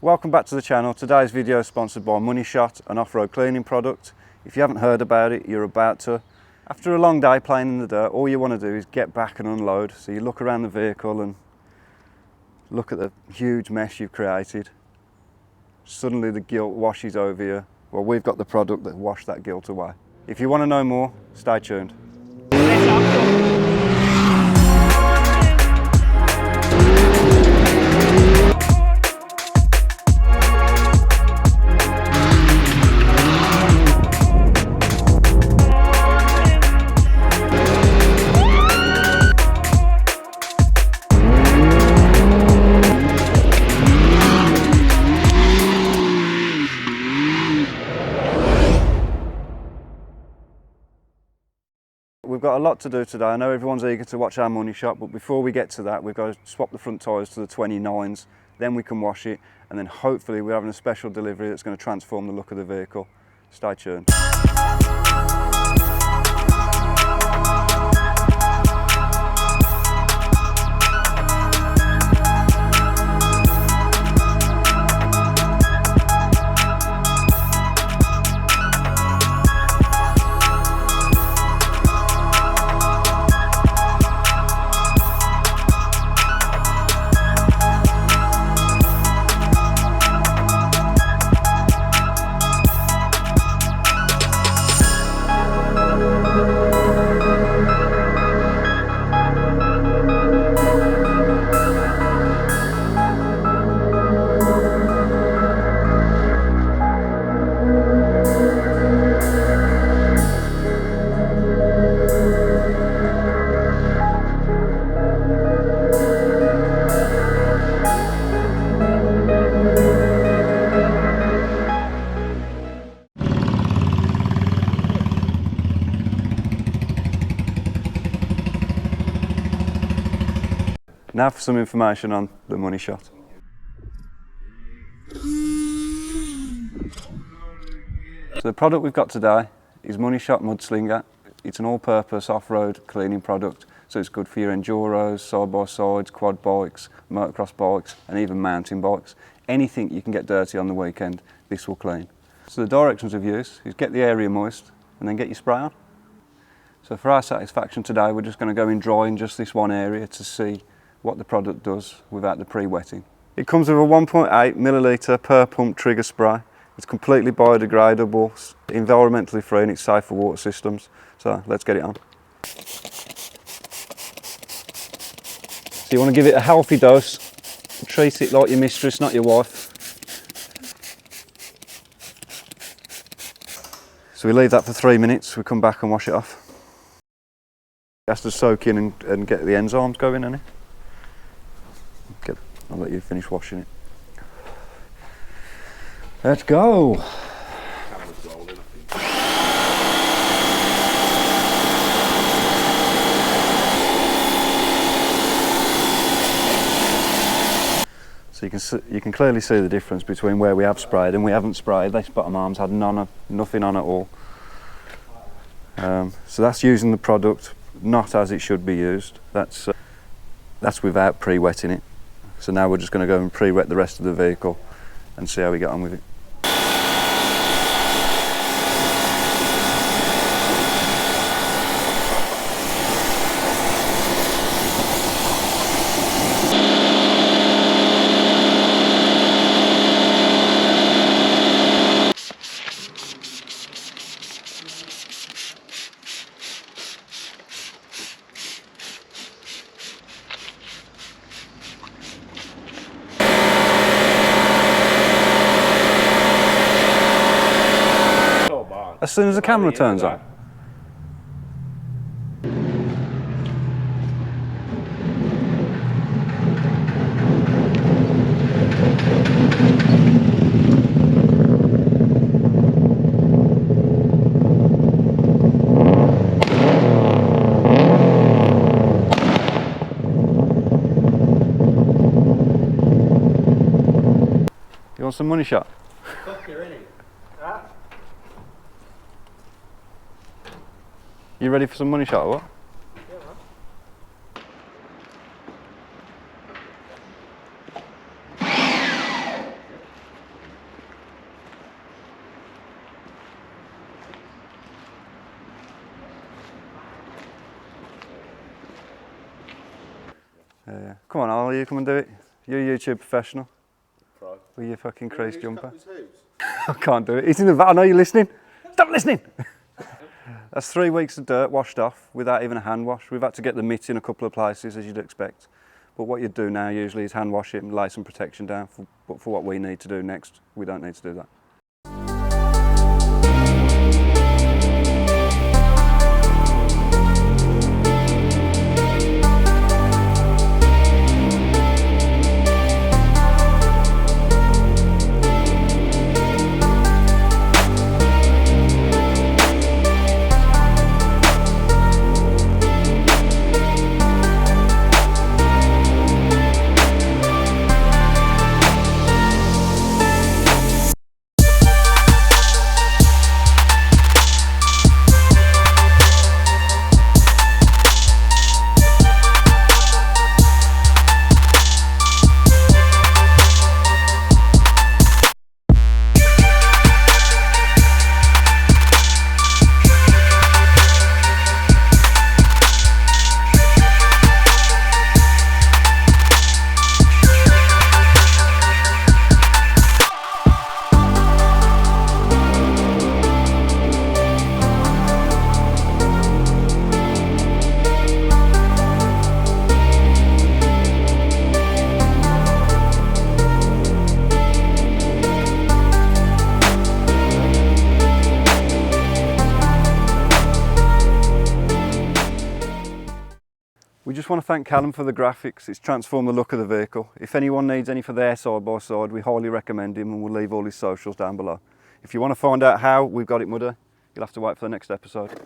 Welcome back to the channel. Today's video is sponsored by Money Shot, an off-road cleaning product. If you haven't heard about it, you're about to. After a long day playing in the dirt, all you want to do is get back and unload. So you look around the vehicle and look at the huge mess you've created. Suddenly the guilt washes over you. Well, we've got the product that washed that guilt away. If you want to know more, stay tuned. We've got a lot to do today. I know everyone's eager to watch our money shot, but before we get to that, we've got to swap the front tyres to the 29s, then we can wash it, and then hopefully we're having a special delivery that's going to transform the look of the vehicle. Stay tuned. Now for some information on the money shot. So the product we've got today is Money Shot Mudslinger. It's an all-purpose off-road cleaning product, so it's good for your Enduros, side-by-sides, quad bikes, motocross bikes, and even mountain bikes. Anything you can get dirty on the weekend, this will clean. So the directions of use is get the area moist and then get your spray on. So for our satisfaction today, we're just going to go in dry in just this one area to see what the product does without the pre-wetting. It comes with a 1.8 milliliter per pump trigger spray. It's completely biodegradable, environmentally free, and it's safe for water systems. So let's get it on. So you want to give it a healthy dose. Treat it like your mistress, not your wife. So we leave that for 3 minutes. We come back and wash it off. It has to soak in and get the enzymes going in it. I'll let you finish washing it. Let's go! So you can clearly see the difference between where we have sprayed and we haven't sprayed. This bottom arm's had nothing on at all. So that's using the product not as it should be used. That's without pre-wetting it. So now we're just going to go and pre-wet the rest of the vehicle and see how we get on with it. As soon as the camera turns on. You want some money shot? You ready for some money shot or what? Yeah, man. Yeah. Come on, Ollie, you come and do it. You're a YouTube professional. Pro. With your fucking crease jumper. His hooves? I can't do it. He's in the van. I know you're listening. Stop listening! That's 3 weeks of dirt washed off without even a hand wash. We've had to get the mitt in a couple of places, as you'd expect. But what you'd do now usually is hand wash it and lay some protection down. But for what we need to do next, we don't need to do that. We just want to thank Callum for the graphics. It's transformed the look of the vehicle. If anyone needs any for their side-by-side, we highly recommend him, and we'll leave all his socials down below. If you want to find out how we've got it muddy, you'll have to wait for the next episode.